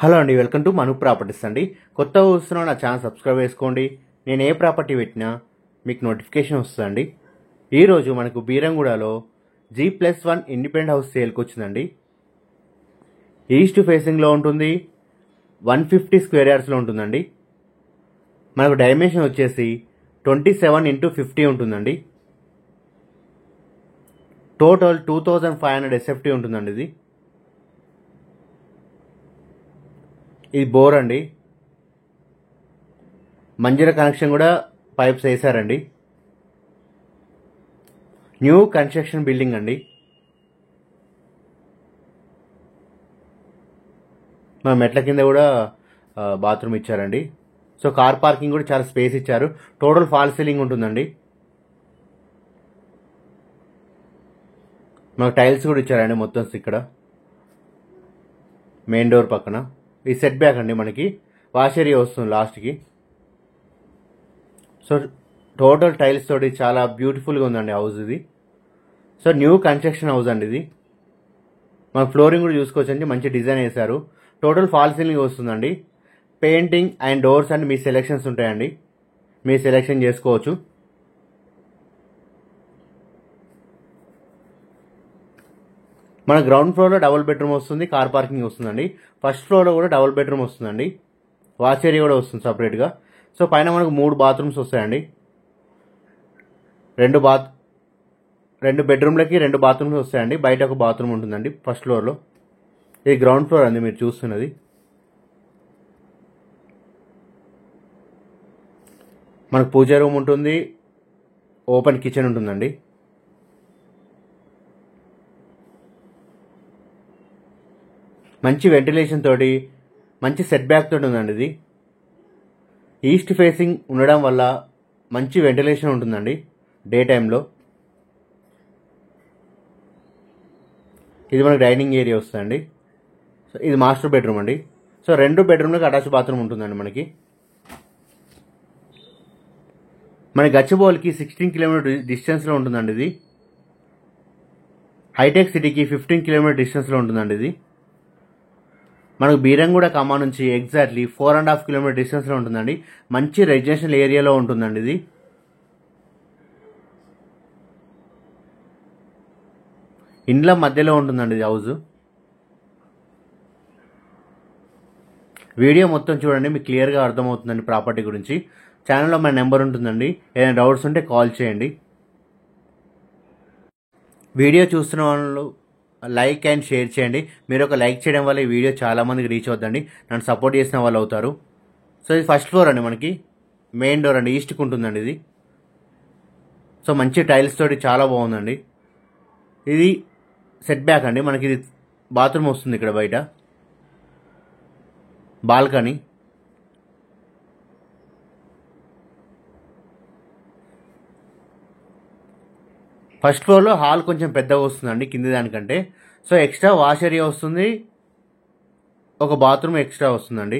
Hello అండి, welcome to Manu properties అండి. కొత్తగా వస్తున్నా నా ఛానల్ సబ్స్క్రైబ్ చేసుకోండి. నేను ఏ ప్రాపర్టీ పెట్టినా మీకు నోటిఫికేషన్ వస్తుందండి. ఈరోజు మనకు బీరంగూడలో G+1 ఇండిపెండెంట్ హౌస్ సేల్కి వచ్చిందండి. ఈస్ట్ ఫేసింగ్లో ఉంటుంది, 150 స్క్వేర్ యార్డ్స్లో ఉంటుందండి. మనకు డైమెన్షన్ వచ్చేసి 27x50 ఉంటుందండి. టోటల్ 2500 SFT ఉంటుందండి. ఇది బోర్ అండి. మంజీరా కనెక్షన్ కూడా పైప్స్ వేసారండి. న్యూ కన్స్ట్రక్షన్ బిల్డింగ్ అండి. మన మెట్ల కింద కూడా బాత్రూమ్ ఇచ్చారండి. సో కార్ పార్కింగ్ కూడా చాలా స్పేస్ ఇచ్చారు. టోటల్ ఫాల్ సీలింగ్ ఉంటుందండి. మనకు టైల్స్ కూడా ఇచ్చారండి మొత్తం ఇక్కడ మెయిన్ డోర్ పక్కన. ఈ సెట్ బ్యాక్ అండి, మనకి వాష్ ఏరియా వస్తుంది లాస్ట్కి. సో టోటల్ టైల్స్ తోటి చాలా బ్యూటిఫుల్గా ఉందండి హౌస్ ఇది. సో న్యూ కన్స్ట్రక్షన్ హౌస్ అండి ఇది. మన ఫ్లోరింగ్ కూడా చూసుకోవచ్చండి, మంచి డిజైన్ వేశారు. టోటల్ ఫాల్ సీలింగ్ వస్తుందండి. Painting and doors and me selections ఉంటాయండి, మీ సెలెక్షన్ చేసుకోవచ్చు. మన గ్రౌండ్ ఫ్లోర్లో డబుల్ బెడ్రూమ్ వస్తుంది, కార్ పార్కింగ్ వస్తుందండి. ఫస్ట్ ఫ్లోర్లో కూడా డబుల్ బెడ్రూమ్ వస్తుందండి, వాష్ ఏరియా కూడా వస్తుంది సపరేట్గా. సో పైన మనకు 3 బాత్రూమ్స్ వస్తాయండి. 2 బెడ్రూమ్లకి 2 బాత్రూమ్స్ వస్తాయండి. బయట ఒక బాత్రూమ్ ఉంటుందండి ఫస్ట్ ఫ్లోర్లో. ఇది గ్రౌండ్ ఫ్లోర్ అండి మీరు చూస్తున్నది. మనకు పూజ రూమ్ ఉంటుంది, ఓపెన్ కిచెన్ ఉంటుందండి. మంచి వెంటిలేషన్ తోటి, మంచి సెట్ బ్యాక్ తోటి ఉందండి ఇది. ఈస్ట్ ఫేసింగ్ ఉండడం వల్ల మంచి వెంటిలేషన్ ఉంటుందండి డే టైంలో. ఇది మనకి డైనింగ్ ఏరియా వస్తుందండి. సో ఇది మాస్టర్ బెడ్రూమ్ అండి. సో 2 బెడ్రూమ్లకు అటాచ్ బాత్రూమ్ ఉంటుందండి మనకి. మన గచ్చిబౌలికి 16 కిలోమీటర్ డిస్టెన్స్లో ఉంటుందండి ఇది. హైటెక్ సిటీకి 15 కిలోమీటర్ డిస్టెన్స్లో ఉంటుందండి ఇది. మనకు బీరంగూడ ఖమ్మం నుంచి ఎగ్జాక్ట్లీ 4.5 కిలోమీటర్ డిస్టెన్స్లో ఉంటుందండి. మంచి రెసిడెన్షియల్ ఏరియాలో ఉంటుందండి ఇది. ఇండ్ల మధ్యలో ఉంటుందండి ఇది హౌస్. వీడియో మొత్తం చూడండి, మీకు క్లియర్గా అర్థమవుతుందండి ప్రాపర్టీ గురించి. ఛానల్లో మన నెంబర్ ఉంటుందండి, ఏదైనా డౌట్స్ ఉంటే కాల్ చేయండి. వీడియో చూస్తున్న వాళ్ళు లైక్ అండ్ షేర్ చేయండి. మీరు ఒక లైక్ చేయడం వల్ల ఈ వీడియో చాలామందికి రీచ్ అవుతుందండి, నన్ను సపోర్ట్ చేసిన వాళ్ళు అవుతారు. సో ఇది ఫస్ట్ ఫ్లోర్ అండి, మనకి మెయిన్ డోర్ అండి, ఈస్ట్కి ఉంటుందండి ఇది. సో మంచి టైల్స్ తోటి చాలా బాగుందండి. ఇది సెట్ బ్యాక్ అండి, మనకి ఇది బాత్రూమ్ వస్తుంది ఇక్కడ బయట, బాల్కనీ. ఫస్ట్ ఫ్లోర్లో హాల్ కొంచెం పెద్దగా వస్తుందండి కింది దానికంటే. సో ఎక్స్ట్రా వాష్ ఏరియా వస్తుంది, ఒక బాత్రూమ్ ఎక్స్ట్రా వస్తుందండి.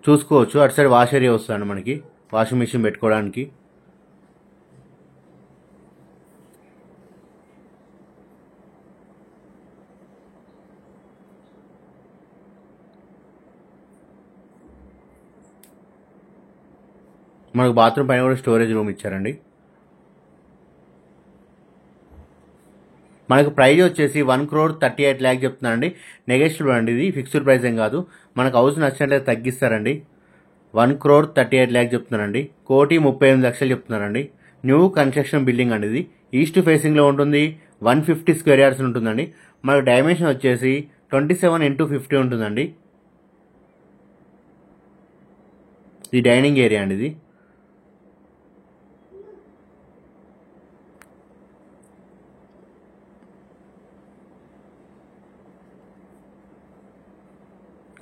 చూసుకోవచ్చు, అటు సైడ్ వాష్ ఏరియా వస్తుందండి మనకి, వాషింగ్ మిషన్ పెట్టుకోవడానికి. మనకు బాత్రూమ్ పైన కూడా స్టోరేజ్ రూమ్ ఇచ్చారండి. మనకు ప్రైజ్ వచ్చేసి 1,38 lakh చెప్తున్నారండి. నెగోషియబుల్ అండి, ఇది ఫిక్స్డ్ ప్రైస్ ఏం కాదు. మనకు హౌస్ నచ్చినట్లయితే తగ్గిస్తారండి. 1,38 lakh చెప్తున్నారండి. 1,38,00,000 చెప్తున్నారండి. న్యూ కన్స్ట్రక్షన్ బిల్డింగ్ అండి ఇది. ఈస్ట్ ఫేసింగ్లో ఉంటుంది, 150 స్క్వేర్ యార్డ్స్ ఉంటుందండి. మనకు డైమెన్షన్ వచ్చేసి 27x50 ఉంటుందండి. ఇది డైనింగ్ ఏరియా అండి ఇది.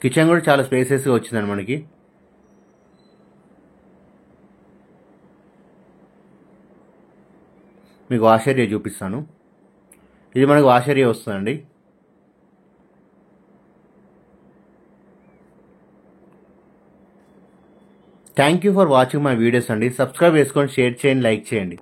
కిచెన్ కూడా చాలా స్పేసెస్గా వచ్చిందండి మనకి. మీకు వాష్ ఏరియా చూపిస్తాను. ఇది మనకు వాష్ ఏరియా వస్తుందండి. Thank you for watching my videos అండి. సబ్స్క్రైబ్ చేసుకొని షేర్ చేయండి, లైక్ చేయండి.